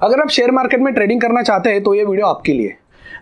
अगर आप share market में ट्रेडिंग करना चाहते हैं तो ये वीडियो आपके लिए।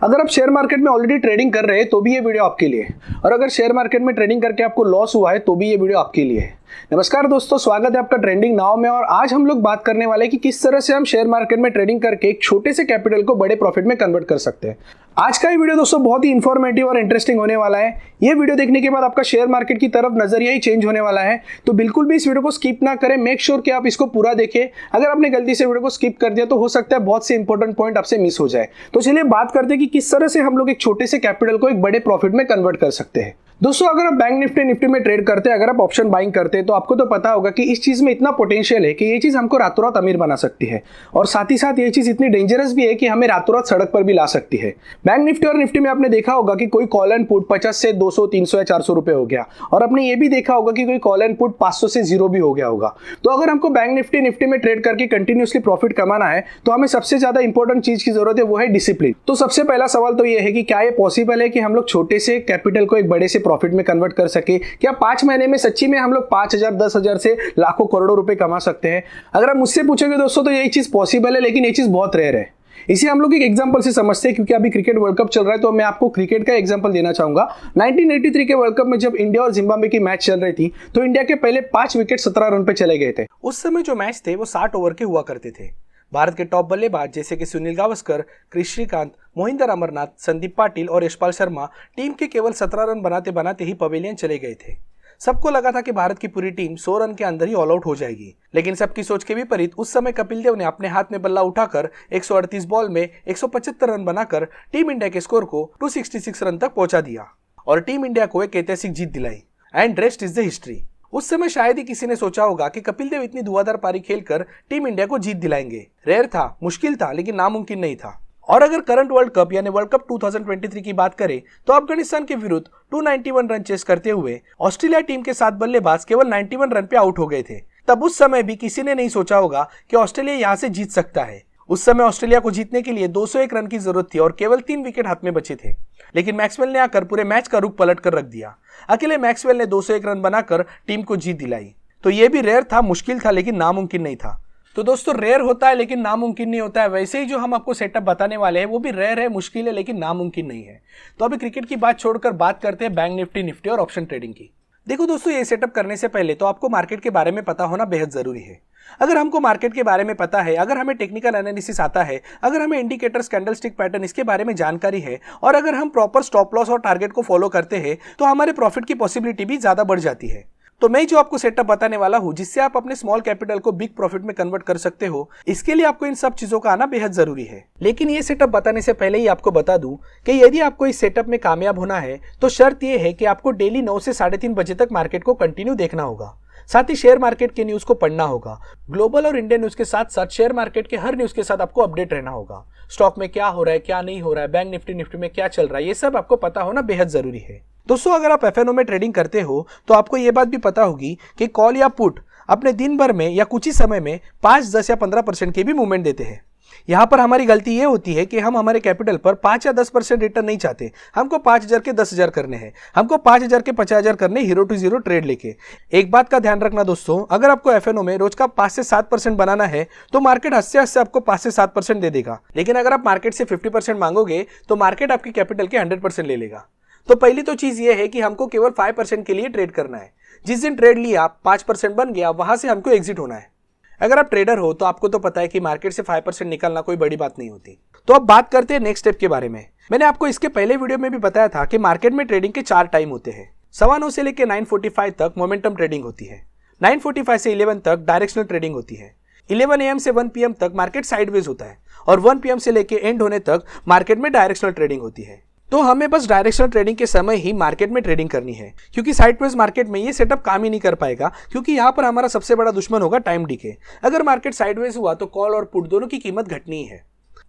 अगर आप शेयर मार्केट में ऑलरेडी ट्रेडिंग कर रहे हैं तो भी ये वीडियो आपके लिए। और अगर शेयर मार्केट में ट्रेडिंग करके आपको लॉस हुआ है तो भी ये वीडियो आपके लिए है। नमस्कार दोस्तों, स्वागत है आपका ट्रेंडिंग नाउ में। और आज हम लोग बात करने वाले हैं कि किस तरह से हम शेयर मार्केट में ट्रेडिंग करके एक छोटे से कैपिटल को बड़े प्रॉफिट में कन्वर्ट कर सकते हैं। आज का ये वीडियो दोस्तों बहुत ही इंफॉर्मेटिव और इंटरेस्टिंग होने वाला है। ये वीडियो देखने के बाद आपका शेयर मार्केट की तरफ नजरिया ही चेंज होने वाला है। तो बिल्कुल भी इस वीडियो को स्किप ना करें, मेक श्योर कि आप इसको पूरा देखें। अगर आपने गलती से वीडियो को स्किप कर दिया तो हो सकता है बहुत से इंपॉर्टेंट पॉइंट आपसे मिस हो जाए। तो चलिए बात करते हैं कि किस तरह से हम लोग एक छोटे से कैपिटल को एक बड़े प्रॉफिट में कन्वर्ट कर सकते हैं। दोस्तों, अगर आप बैंक निफ्टी में ट्रेड करते हैं, अगर आप ऑप्शन बाइंग करते हैं तो आपको तो पता होगा कि इस चीज में इतना पोटेंशियल है कि ये चीज हमको रातों रात अमीर बना सकती है। और साथ ही साथ ये चीज इतनी डेंजरस भी है कि हमें रातों रात सड़क पर भी ला सकती है। बैंक निफ्टी और निफ्टी में आपने देखा होगा कि कोई कॉल एंड पुट 50 से 200, 300 या 400 रुपए हो गया। और आपने ये भी देखा होगा कि कोई कॉल एंड पुट 500 से 0 भी हो गया होगा। तो अगर हमको बैंक निफ्टी में ट्रेड करके कंटिन्यूसली प्रॉफिट कमाना है तो हमें सबसे ज्यादा इंपॉर्टेंट चीज की जरूरत है, वो है डिसिप्लिन। तो सबसे पहला सवाल तो ये है कि क्या ये पॉसिबल है कि हम लोग छोटे से कैपिटल को एक बड़े से प्रॉफिट में कन्वर्ट कर सके? क्या 5 महीने में सच्ची में हम लोग 5,000, 10,000 से लाखों करोड़ों रुपए कमा सकते हैं? अगर आप मुझसे पूछोगे दोस्तों तो यही चीज पॉसिबल है, लेकिन ये चीज बहुत रेयर है। इसे हम लोग एक एग्जांपल से समझते हैं, क्योंकि अभी क्रिकेट वर्ल्ड कप चल रहा है तो मैं आपको क्रिकेट का एग्जांपल देना चाहूंगा। 1983 के वर्ल्ड कप में जब इंडिया और जिम्बाब्वे की मैच चल रही थी तो इंडिया के पहले 5 विकेट 17 रन पे चले गए थे। उस समय जो मैच थे वो 60 ओवर के हुआ करते थे। भारत के टॉप बल्लेबाज जैसे कि सुनील गावस्कर, क्रिस श्रीकांत, मोहिंदर अमरनाथ, संदीप पाटिल और यशपाल शर्मा टीम के केवल 17 रन बनाते बनाते ही पवेलियन चले गए थे। सबको लगा था कि भारत की पूरी टीम 100 रन के अंदर ही ऑल आउट हो जाएगी, लेकिन सबकी सोच के विपरीत उस समय कपिल देव ने अपने हाथ में बल्ला उठाकर 138 बॉल में 175 रन बनाकर टीम इंडिया के स्कोर को 266 रन तक पहुंचा दिया और टीम इंडिया को एक ऐतिहासिक जीत दिलाई। And rest is the history. उस समय शायद ही किसी ने सोचा होगा कि कपिल देव इतनी धुआंधार पारी खेलकर टीम इंडिया को जीत दिलाएंगे। रेयर था, मुश्किल था, लेकिन नामुमकिन नहीं था। और अगर करंट वर्ल्ड कप यानी वर्ल्ड कप 2023 की बात करें तो अफगानिस्तान के विरुद्ध 291 रन चेस करते हुए ऑस्ट्रेलिया टीम के 7 बल्लेबाज केवल 91 रन पे आउट हो गए थे। तब उस समय भी किसी ने नहीं सोचा होगा कि ऑस्ट्रेलिया यहां से जीत सकता है। उस समय ऑस्ट्रेलिया को जीतने के लिए 201 रन की जरूरत थी और केवल 3 विकेट हाथ में बचे थे। लेकिन मैक्सवेल ने आकर पूरे मैच का रुख पलट कर रख दिया। अकेले मैक्सवेल ने 201 रन बनाकर टीम को जीत दिलाई। तो यह भी रेयर था, मुश्किल था, लेकिन नामुमकिन नहीं था। तो दोस्तों, रेयर होता है लेकिन नामुमकिन नहीं होता है। वैसे ही जो हम आपको सेटअप बताने वाले हैं वो भी रेयर है, मुश्किल है, लेकिन नामुमकिन नहीं है। तो अभी क्रिकेट की बात छोड़कर बात करते हैं बैंक निफ्टी और ऑप्शन ट्रेडिंग की। देखो दोस्तों, ये सेटअप करने से पहले तो आपको मार्केट के बारे में पता होना बेहद जरूरी है। अगर हमको मार्केट के बारे में पता है, अगर हमें टेक्निकल एनालिसिस आता है, अगर हमें इंडिकेटर्स, कैंडलस्टिक पैटर्न इसके बारे में जानकारी है और अगर हम प्रॉपर स्टॉप लॉस और टारगेट को फॉलो करते हैं तो हमारे प्रॉफिट की पॉसिबिलिटी भी ज्यादा बढ़ जाती है। तो मैं जो आपको सेटअप बताने वाला हूं जिससे आप अपने स्मॉल कैपिटल को बिग प्रॉफिट में कन्वर्ट कर सकते हो, इसके लिए आपको इन सब चीजों का आना बेहद जरूरी है। लेकिन ये सेटअप बताने से पहले ही आपको बता दूं कि यदि आपको इस सेटअप में कामयाब होना है तो शर्त यह है कि आपको डेली 9 से 3:30 बजे तक मार्केट को कंटिन्यू देखना होगा। साथ ही शेयर मार्केट के न्यूज को पढ़ना होगा। ग्लोबल और इंडियन न्यूज के साथ साथ शेयर मार्केट के हर न्यूज के साथ आपको अपडेट रहना होगा। स्टॉक में क्या हो रहा है, क्या नहीं हो रहा है, बैंक निफ्टी में क्या चल रहा है, ये सब आपको पता होना बेहद जरूरी है। दोस्तों, अगर आप एफएनओ में ट्रेडिंग करते हो तो आपको ये बात भी पता होगी कि कॉल या पुट अपने दिन भर में या कुछ ही समय में 5, 10 या 15% की भी मूवमेंट देते हैं। यहाँ पर हमारी गलती ये होती है कि हम हमारे कैपिटल पर 5 या 10% रिटर्न नहीं चाहते। हमको 5,000 के 10,000 करने हैं, हमको 5,000 के 50,000 करने, 0 to 0 ट्रेड लेके। एक बात का ध्यान रखना दोस्तों, अगर आपको एफएनओ में रोज का 5 से 7% बनाना है तो मार्केट हंसते हंसते आपको 5 से 7% दे देगा। लेकिन अगर आप मार्केट से 50% मांगोगे तो मार्केट आपकी कैपिटल के 100% ले लेगा। तो पहली तो चीज ये है कि हमको केवल 5% के लिए ट्रेड करना है। जिस दिन ट्रेड लिया 5% बन गया, वहां से हमको एग्जिट होना है। अगर आप ट्रेडर हो तो आपको तो पता है कि मार्केट से 5% निकलना कोई बड़ी बात नहीं होती। तो अब बात करते हैं नेक्स्ट स्टेप के बारे में। मैंने आपको इसके पहले वीडियो में भी बताया था कि मार्केट में ट्रेडिंग के 4 टाइम होते हैं। 9:15 से लेकर 9:45 तक मोमेंटम ट्रेडिंग होती है। 9:45 से 11 तक डायरेक्शनल ट्रेडिंग होती है। 11 AM से 1 PM तक मार्केट साइडवेज होता है और 1 PM से लेकर एंड होने तक मार्केट में डायरेक्शनल ट्रेडिंग होती है। तो हमें बस डायरेक्शनल ट्रेडिंग के समय ही मार्केट में ट्रेडिंग करनी है, क्योंकि साइडवेज मार्केट में ये सेटअप काम ही नहीं कर पाएगा, क्योंकि यहाँ पर हमारा सबसे बड़ा दुश्मन होगा टाइम डीके। अगर मार्केट साइडवेज हुआ तो कॉल और पुट दोनों की कीमत घटनी है।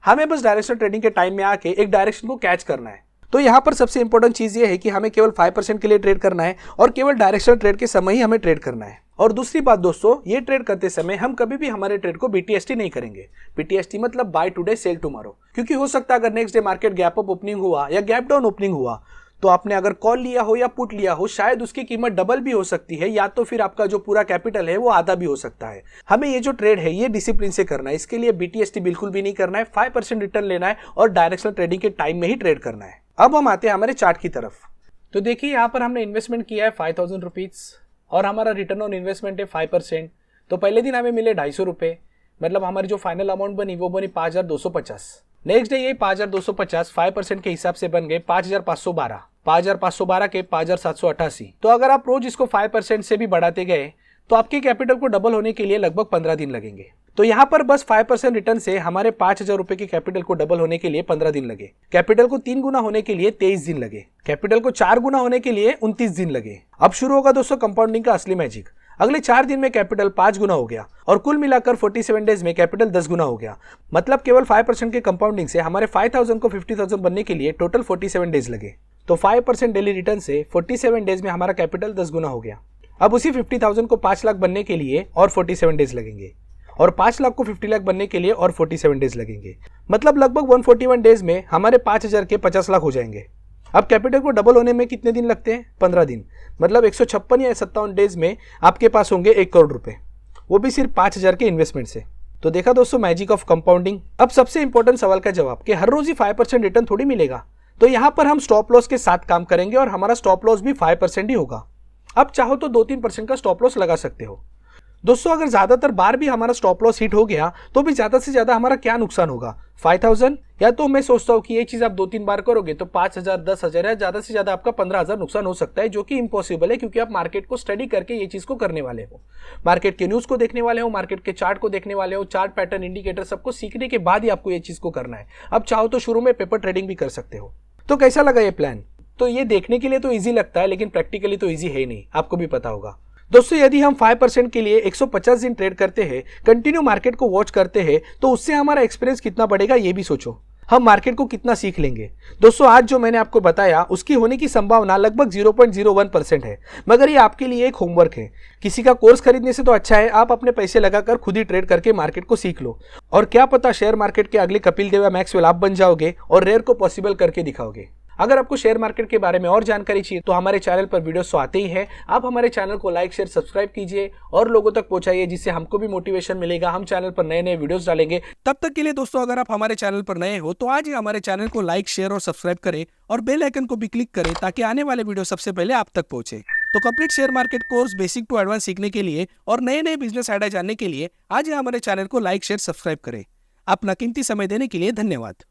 हमें बस डायरेक्शनल ट्रेडिंग के टाइम में आके एक डायरेक्शन को कैच करना है। तो यहाँ पर सबसे इंपॉर्टेंट चीज ये है कि हमें केवल 5% के लिए ट्रेड करना है और केवल डायरेक्शनल ट्रेड के समय ही हमें ट्रेड करना है। और दूसरी बात दोस्तों, ये ट्रेड करते समय हम कभी भी हमारे ट्रेड को BTST नहीं करेंगे। BTST मतलब बाय टुडे सेल टुमारो, क्योंकि हो सकता है अगर next day market gap up opening हुआ या गैप डाउन ओपनिंग हुआ तो आपने अगर कॉल लिया हो या पुट लिया हो, शायद उसकी कीमत डबल भी हो सकती है, या तो फिर आपका जो पूरा कैपिटल है वो आधा भी हो सकता है। हमें ये जो ट्रेड है ये डिसिप्लिन से करना है। इसके लिए BTST बिल्कुल भी नहीं करना है, 5% रिटर्न लेना है और डायरेक्शनल ट्रेडिंग के टाइम में ही ट्रेड करना है। अब हम आते हैं हमारे चार्ट की तरफ। तो देखिए यहाँ पर हमने इन्वेस्टमेंट किया है 5000 रुपीज और हमारा रिटर्न ऑन इन्वेस्टमेंट है 5%। तो पहले दिन हमें मिले 250 रुपये, मतलब हमारी जो फाइनल अमाउंट बनी वो बनी 5250। नेक्स्ट डे ये 5250 5% के हिसाब से बन गए 5512, 5512 के 5788। तो अगर आप रोज इसको 5% से भी बढ़ाते गए तो आपके कैपिटल को डबल होने के लिए लगभग 15 दिन लगेंगे। तो यहाँ पर बस 5% रिटर्न से हमारे 5000 रुपए के कैपिटल को डबल होने के लिए 15 दिन लगे, कैपिटल को 3 गुना होने के लिए 23 दिन लगे, कैपिटल को 4 गुना होने के लिए 29 दिन लगे। अब शुरू होगा दोस्तों कंपाउंडिंग का असली मैजिक। अगले 4 दिन में कैपिटल 5 गुना हो गया और कुल मिलाकर 47 डेज में कैपिटल 10 गुना हो गया। मतलब केवल 5% के कंपाउंडिंग से हमारे 5000 को 50,000 बनने के लिए टोटल 47 डेज लगे। तो 5% डेली रिटर्न से 47 डेज में हमारा कैपिटल 10 गुना हो गया। अब उसी 50,000 को 5 लाख बनने के लिए और 47 डेज लगेंगे और 5 लाख को 50 लाख बनने के लिए और 47 डेज लगेंगे। मतलब लगभग 141 डेज में हमारे 5000 के 50 लाख हो जाएंगे। अब कैपिटल को डबल होने में कितने दिन लगते हैं? 15 दिन। मतलब 156 या 57 डेज में आपके पास होंगे 1 करोड़ रुपए, वो भी सिर्फ 5000 के इन्वेस्टमेंट से। तो देखा दोस्तों मैजिक ऑफ कंपाउंडिंग। अब सबसे इंपॉर्टेंट सवाल का जवाब कि हर रोज ही 5% रिटर्न थोड़ी मिलेगा। तो यहाँ पर हम स्टॉप लॉस के साथ काम करेंगे और हमारा स्टॉप लॉस भी 5% ही होगा। अब चाहो तो 2-3% का स्टॉप लॉस लगा सकते हो। दोस्तों अगर ज्यादातर बार भी हमारा स्टॉप लॉस हिट हो गया तो भी ज्यादा से ज्यादा हमारा क्या नुकसान होगा? 5000, या तो मैं सोचता हूँ कि ये चीज आप 2-3 बार करोगे तो 5000, 10,000 या ज्यादा से ज्यादा आपका 15,000 नुकसान हो सकता है, जो कि इम्पॉसिबल है क्योंकि आप मार्केट को स्टडी करके ये चीज को करने वाले हो, मार्केट के न्यूज को देखने वाले हो, मार्केट के चार्ट को देखने वाले हो, चार्ट पैटर्न इंडिकेटर सबको सीखने के बाद ही आपको ये चीज को करना है। अब चाहो तो शुरू में पेपर ट्रेडिंग भी कर सकते हो। तो कैसा लगा ये प्लान? तो ये देखने के लिए तो इजी लगता है लेकिन प्रैक्टिकली तो इजी है ही नहीं, आपको भी पता होगा। दोस्तों यदि हम 5% के लिए 150 दिन ट्रेड करते हैं, कंटिन्यू मार्केट को वॉच करते हैं, तो उससे हमारा एक्सपीरियंस कितना बढ़ेगा ये भी सोचो। हम मार्केट को कितना सीख लेंगे। दोस्तों आज जो मैंने आपको बताया उसकी होने की संभावना लगभग 0.01% है, मगर ये आपके लिए एक होमवर्क है। किसी का कोर्स खरीदने से तो अच्छा है आप अपने पैसे लगाकर खुद ही ट्रेड करके मार्केट को सीख लो, और क्या पता शेयर मार्केट के अगले कपिल देव या मैक्सवेल आप बन जाओगे और रेयर को पॉसिबल करके दिखाओगे। अगर आपको शेयर मार्केट के बारे में और जानकारी चाहिए तो हमारे चैनल पर वीडियोस तो आते ही हैं। आप हमारे चैनल को लाइक शेयर सब्सक्राइब कीजिए और लोगों तक पहुंचाइए, जिससे हमको भी मोटिवेशन मिलेगा। हम चैनल पर नए नए वीडियोस डालेंगे। तब तक के लिए दोस्तों अगर आप हमारे चैनल पर नए हो तो आज ही हमारे चैनल को लाइक शेयर और सब्सक्राइब करें और बेल आइकन को भी क्लिक करें ताकि आने वाले वीडियो सबसे पहले आप तक पहुंचे। तो complete share market course basic to advance सीखने के लिए और नए नए बिजनेस आइडिया जानने के लिए आज ही हमारे चैनल को लाइक शेयर सब्सक्राइब करें। अपना कीमती समय देने के लिए धन्यवाद।